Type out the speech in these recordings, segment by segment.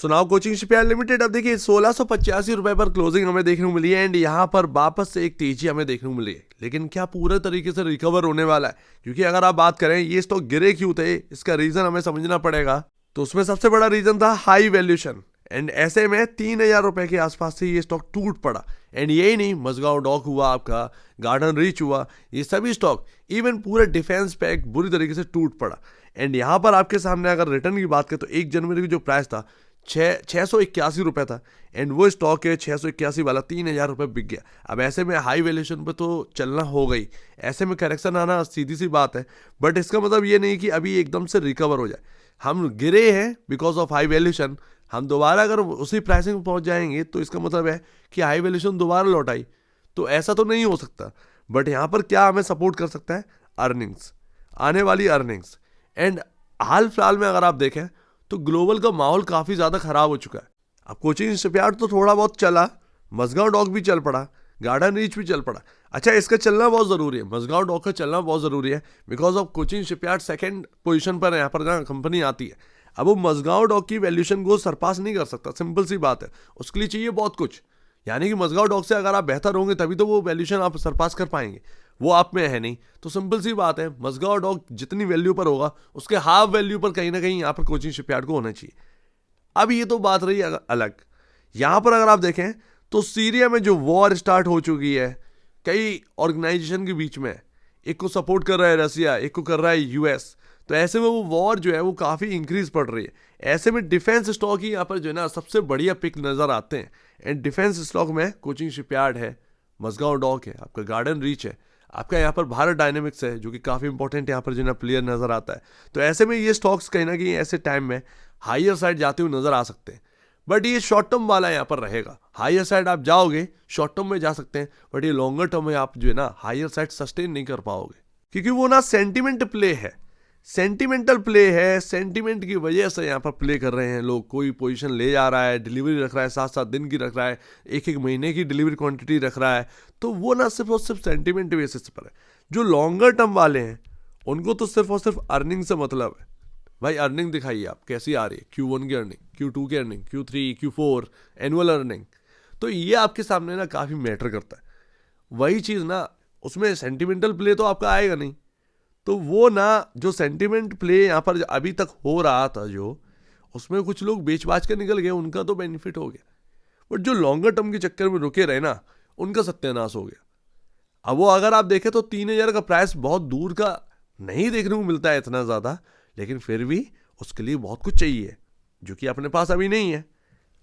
सुनाओ coaching shipyard limited, अब देखिए 1685 रुपए पर क्लोजिंग हमें देखने को मिली है एंड यहाँ पर वापस से एक तेजी हमें देखने को मिली है, लेकिन क्या पूरे तरीके से रिकवर होने वाला है? क्योंकि अगर आप बात करें ये स्टॉक गिरे क्यों थे, इसका रीजन हमें समझना पड़ेगा। तो उसमें सबसे बड़ा रीजन था हाई वैल्यूएशन एंड ऐसे में 3000 रुपए के आसपास से ये स्टॉक टूट पड़ा। एंड यही नहीं, मझगांव डॉक हुआ, आपका गार्डन रीच हुआ, ये सभी स्टॉक, इवन पूरे डिफेंस पैक बुरी तरीके से टूट पड़ा। एंड यहाँ पर आपके सामने अगर रिटर्न की बात करें तो 1 जनवरी की जो प्राइस था 681 रुपये था एंड वो स्टॉक है 681 वाला 3000 रुपये बिक गया। अब ऐसे में हाई वैल्यूएशन पे तो चलना हो गई, ऐसे में करेक्शन आना सीधी सी बात है, बट इसका मतलब ये नहीं कि अभी एकदम से रिकवर हो जाए। हम गिरे हैं बिकॉज ऑफ हाई वैल्यूएशन, हम दोबारा अगर उसी प्राइसिंग में पहुंच जाएंगे तो इसका मतलब है कि हाई वैल्यूएशन दोबारा लौट आई, तो ऐसा तो नहीं हो सकता। बट यहाँ पर क्या हमें सपोर्ट कर सकता है? अर्निंग्स, आने वाली अर्निंग्स। एंड हाल फिलहाल में अगर आप देखें तो ग्लोबल का माहौल काफ़ी ज़्यादा खराब हो चुका है। अब कोचिंग शिपयार्ड तो थोड़ा बहुत चला, मझगांव डॉक भी चल पड़ा, गार्डन रीच भी चल पड़ा। अच्छा, इसका चलना बहुत ज़रूरी है, मझगांव डॉक का चलना बहुत ज़रूरी है because of coaching shipyard second position पर यहाँ पर जहाँ कंपनी आती है। अब वो मझगांव डॉक की वैल्यूएशन को सरपास नहीं कर सकता, सिंपल सी बात है, उसके लिए चाहिए बहुत कुछ। यानी कि मझगांव डॉक से अगर आप बेहतर होंगे तभी तो वो वैल्यूएशन आप सरपास कर पाएंगे, वो आप में है नहीं। तो सिंपल सी बात है, मझगांव डॉक जितनी वैल्यू पर होगा उसके हाफ वैल्यू पर कहीं ना कहीं यहाँ पर कोचिंग शिपयार्ड को होना चाहिए। अब ये तो बात रही अलग। यहाँ पर अगर आप देखें तो सीरिया में जो वॉर स्टार्ट हो चुकी है कई ऑर्गेनाइजेशन के बीच में, एक को सपोर्ट कर रहा है रसिया, एक को कर रहा है यूएस, तो ऐसे में वो वॉर जो है वो काफ़ी इंक्रीज पड़ रही है। ऐसे में डिफेंस स्टॉक ही यहाँ पर जो है ना सबसे बढ़िया पिक नज़र आते हैं। एंड डिफेंस स्टॉक में कोचिंग शिपयार्ड है, मझगांव डॉक है, आपका गार्डन रीच है, आपका यहाँ पर भारत डायनेमिक्स है जो कि काफ़ी इंपॉर्टेंट यहाँ पर जो ना प्लेयर नज़र आता है। तो ऐसे में ये स्टॉक्स कहीं ना कहीं ऐसे टाइम में हायर साइड जाते हुए नज़र आ सकते हैं, बट ये शॉर्ट टर्म वाला यहाँ पर रहेगा। हायर साइड आप जाओगे, शॉर्ट टर्म में जा सकते हैं, बट ये लॉन्गर टर्म में आप जो है ना हायर साइड सस्टेन नहीं कर पाओगे, क्योंकि वो ना सेंटिमेंट प्ले है, सेंटिमेंटल प्ले है। सेंटिमेंट की वजह से यहाँ पर प्ले कर रहे हैं लोग, कोई पोजीशन ले जा रहा है, डिलीवरी रख रहा है, 7-7 दिन की रख रहा है, 1-1 महीने की डिलीवरी क्वांटिटी रख रहा है, तो वो ना सिर्फ और सिर्फ सेंटिमेंट बेसिस पर है। जो लॉन्गर टर्म वाले हैं उनको तो सिर्फ और सिर्फ अर्निंग से मतलब है। भाई अर्निंग दिखाइए आप कैसी आ रही है, Q1 की अर्निंग, Q2 की earning, Q3, Q4 annual earning, तो ये आपके सामने ना काफ़ी मैटर करता है। वही चीज़ ना, उसमें सेंटिमेंटल प्ले तो आपका आएगा नहीं, तो वो ना जो सेंटिमेंट प्ले यहाँ पर अभी तक हो रहा था, जो उसमें कुछ लोग बेच बाच के निकल गए, उनका तो बेनिफिट हो गया, बट जो लॉन्गर टर्म के चक्कर में रुके रहे ना उनका सत्यानाश हो गया। अब वो अगर आप देखें तो 3000 का प्राइस बहुत दूर का नहीं देखने को मिलता है इतना ज़्यादा, लेकिन फिर भी उसके लिए बहुत कुछ चाहिए जो कि अपने पास अभी नहीं है।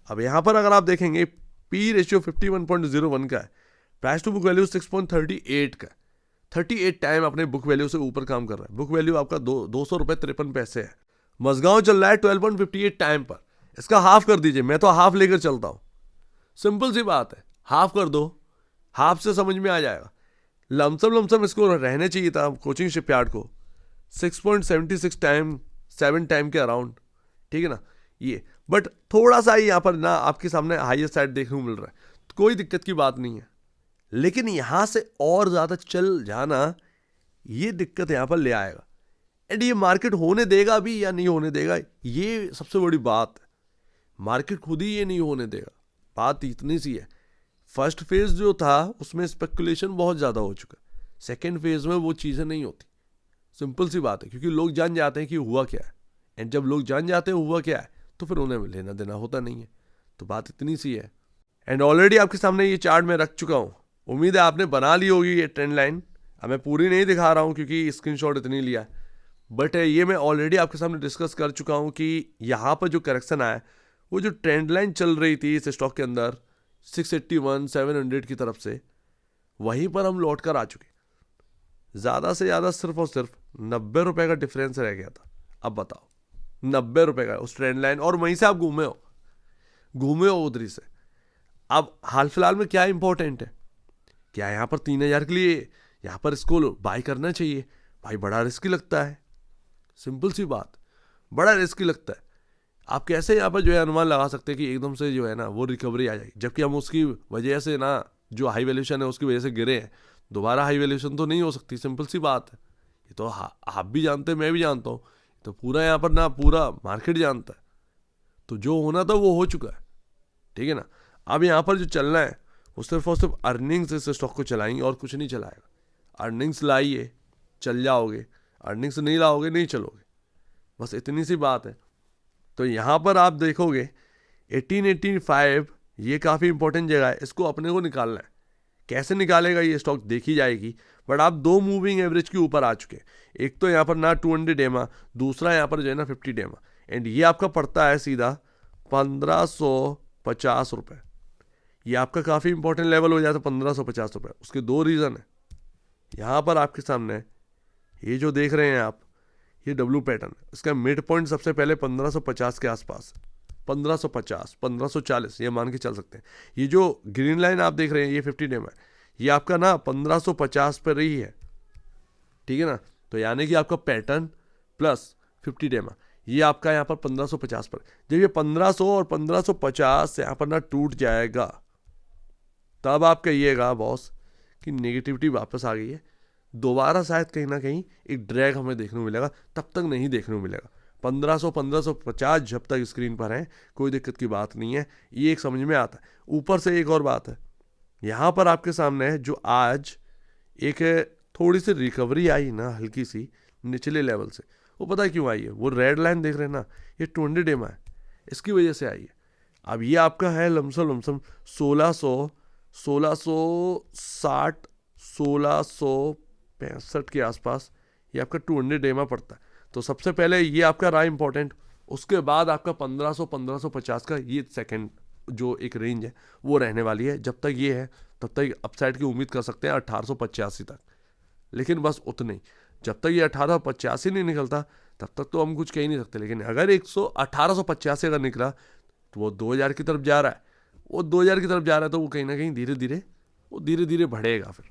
अब यहाँ पर अगर आप देखेंगे पी रेशियो 51.01 का है, प्राइस टू बुक वैल्यू 6.38 का, 38 टाइम अपने बुक वैल्यू से ऊपर काम कर रहा है। बुक वैल्यू आपका 200 रुपये 53 पैसे है। मझगांव चल रहा है 12.58 टाइम पर, इसका हाफ कर दीजिए, मैं तो हाफ लेकर चलता हूँ, सिंपल सी बात है, हाफ कर दो, हाफ से समझ में आ जाएगा। लमसम इसको रहने चाहिए था कोचिंग शिपयार्ड को 6.76 टाइम, 7 टाइम के अराउंड, ठीक है ना ये, बट थोड़ा सा ही यहाँ पर ना आपके सामने हाईयर साइड देखने को मिल रहा है, तो कोई दिक्कत की बात नहीं है, लेकिन यहाँ से और ज़्यादा चल जाना ये दिक्कत यहाँ पर ले आएगा। एंड ये मार्केट होने देगा भी या नहीं होने देगा, ये सबसे बड़ी बात है। मार्केट खुद ही ये नहीं होने देगा, बात इतनी सी है। फर्स्ट फेज जो था उसमें स्पेकुलेशन बहुत ज़्यादा हो चुका, सेकेंड फेज में वो चीज़ें नहीं होती, सिंपल सी बात है, क्योंकि लोग जान जाते हैं कि हुआ क्या है। एंड जब लोग जान जाते हैं हुआ क्या है तो फिर उन्हें लेना देना होता नहीं है, तो बात इतनी सी है। एंड ऑलरेडी आपके सामने ये चार्ट मैं रख चुका हूँ, उम्मीद है आपने बना ली होगी ये ट्रेंड लाइन। अब मैं पूरी नहीं दिखा रहा हूँ क्योंकि स्क्रीनशॉट इतनी लिया है, बट ये मैं ऑलरेडी आपके सामने डिस्कस कर चुका हूँ कि यहाँ पर जो करेक्शन आया, वो जो ट्रेंड लाइन चल रही थी इस स्टॉक के अंदर 681 700 की तरफ से, वहीं पर हम लौट कर आ चुके। ज़्यादा से ज़्यादा सिर्फ और सिर्फ 90 रुपये का डिफरेंस रह गया था। अब बताओ 90 रुपये का उस ट्रेंड लाइन, और वहीं से आप घूमे हो उधरी से। अब हाल फिलहाल में क्या इंपॉर्टेंट है, क्या यहाँ पर 3000 के लिए यहाँ पर इसको बाय करना चाहिए? भाई बड़ा रिस्की लगता है, सिंपल सी बात, बड़ा रिस्की लगता है। आप कैसे यहाँ पर जो है अनुमान लगा सकते हैं कि एकदम से जो है ना वो रिकवरी आ जाएगी, जबकि हम उसकी वजह से ना जो हाई वैल्यूएशन है उसकी वजह से गिरे हैं, दोबारा हाई वैल्यूएशन तो नहीं हो सकती, सिंपल सी बात है। ये तो आप भी जानते हैं, मैं भी जानता हूँ, तो पूरा यहाँ पर ना पूरा मार्केट जानता है। तो जो होना था वो हो चुका है, ठीक है ना। अब यहाँ पर जो चलना है वो सिर्फ और सिर्फ अर्निंग्स इस स्टॉक को चलाएंगे और कुछ नहीं चलाएगा। अर्निंग्स लाइए चल जाओगे, अर्निंग्स नहीं लाओगे नहीं चलोगे, बस इतनी सी बात है। तो यहाँ पर आप देखोगे 1885 ये काफ़ी इंपॉर्टेंट जगह है, इसको अपने को निकालना है। कैसे निकालेगा ये स्टॉक देखी जाएगी, बट आप 2 मूविंग एवरेज के ऊपर आ चुके हैं। एक तो यहाँ पर ना 200 EMA, दूसरा यहाँ पर जो है ना 50 EMA, एंड ये आपका पड़ता है सीधा 1550 रुपये। ये आपका काफ़ी इंपॉर्टेंट लेवल हो जाता है 1550 रुपये। उसके 2 रीज़न है। यहाँ पर आपके सामने ये जो देख रहे हैं आप, ये डब्ल्यू पैटर्न, इसका मिड पॉइंट सबसे पहले 1550 के आसपास, 1550 1540 ये मान के चल सकते हैं। ये जो ग्रीन लाइन आप देख रहे हैं ये 50 EMA है, ये आपका ना 1550 पर रही है, ठीक है ना। तो यानी कि आपका पैटर्न प्लस 50 EMA ये आपका यहाँ पर 1550 पर। जब ये 1500 और 1550 यहाँ पर ना टूट जाएगा, तब आप कहिएगा बॉस कि नेगेटिविटी वापस आ गई है, दोबारा शायद कहीं ना कहीं एक ड्रैग हमें देखने को मिलेगा, तब तक नहीं देखने को मिलेगा। 1500 1550 जब तक स्क्रीन पर है कोई दिक्कत की बात नहीं है, ये एक समझ में आता है। ऊपर से एक और बात है, यहाँ पर आपके सामने है जो आज एक थोड़ी सी रिकवरी आई ना हल्की सी निचले लेवल से, वो पता है क्यों आई है? वो रेड लाइन देख रहे हैं ना, ये 200 EMA है, इसकी वजह से आई है। अब ये आपका है लमसम 1660 1665 के आसपास ये आपका 200 EMA पड़ता है। तो सबसे पहले ये आपका रहा इंपॉर्टेंट, उसके बाद आपका 1500-1550 का ये सेकंड जो एक रेंज है वो रहने वाली है। जब तक ये है तब तक अपसाइड की उम्मीद कर सकते हैं 1885 तक, लेकिन बस उतना ही। जब तक ये 1885 नहीं निकलता तब तक तो हम कुछ कह ही नहीं सकते। लेकिन अगर 1885 अगर निकला तो वो 2000 की तरफ जा रहा है, वो 2000 की तरफ जा रहा है, तो वो कहीं ना कहीं धीरे धीरे बढ़ेगा फिर।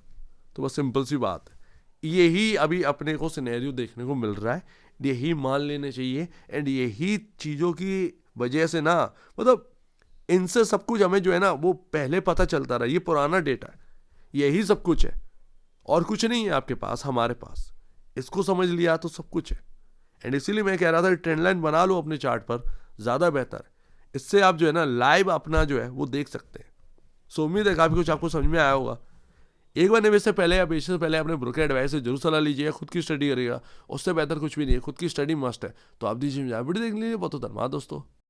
तो बस सिंपल सी बात है, यही अभी अपने को सिनेरियो देखने को मिल रहा है, यही मान लेने चाहिए। एंड यही चीज़ों की वजह से ना, मतलब इनसे सब कुछ हमें जो है ना वो पहले पता चलता रहा, ये पुराना डेटा है, यही सब कुछ है और कुछ नहीं है आपके पास, हमारे पास। इसको समझ लिया तो सब कुछ है। एंड इसीलिए मैं कह रहा था ट्रेंड लाइन बना लो अपने चार्ट पर, ज़्यादा बेहतर है। इससे आप जो है ना लाइव अपना जो है वो देख सकते हैं। सो उम्मीद है काफ़ी कुछ आपको समझ में आया होगा। एक बार निवेश से पहले या बेचने से पहले अपने ब्रोकर एडवाइस से जरूर सलाह लीजिएगा, खुद की स्टडी करिएगा, उससे बेहतर कुछ भी नहीं है। खुद की स्टडी मस्ट है। तो आप दीजिए वीडियो देख लीजिए। बहुत धन्यवाद दोस्तों।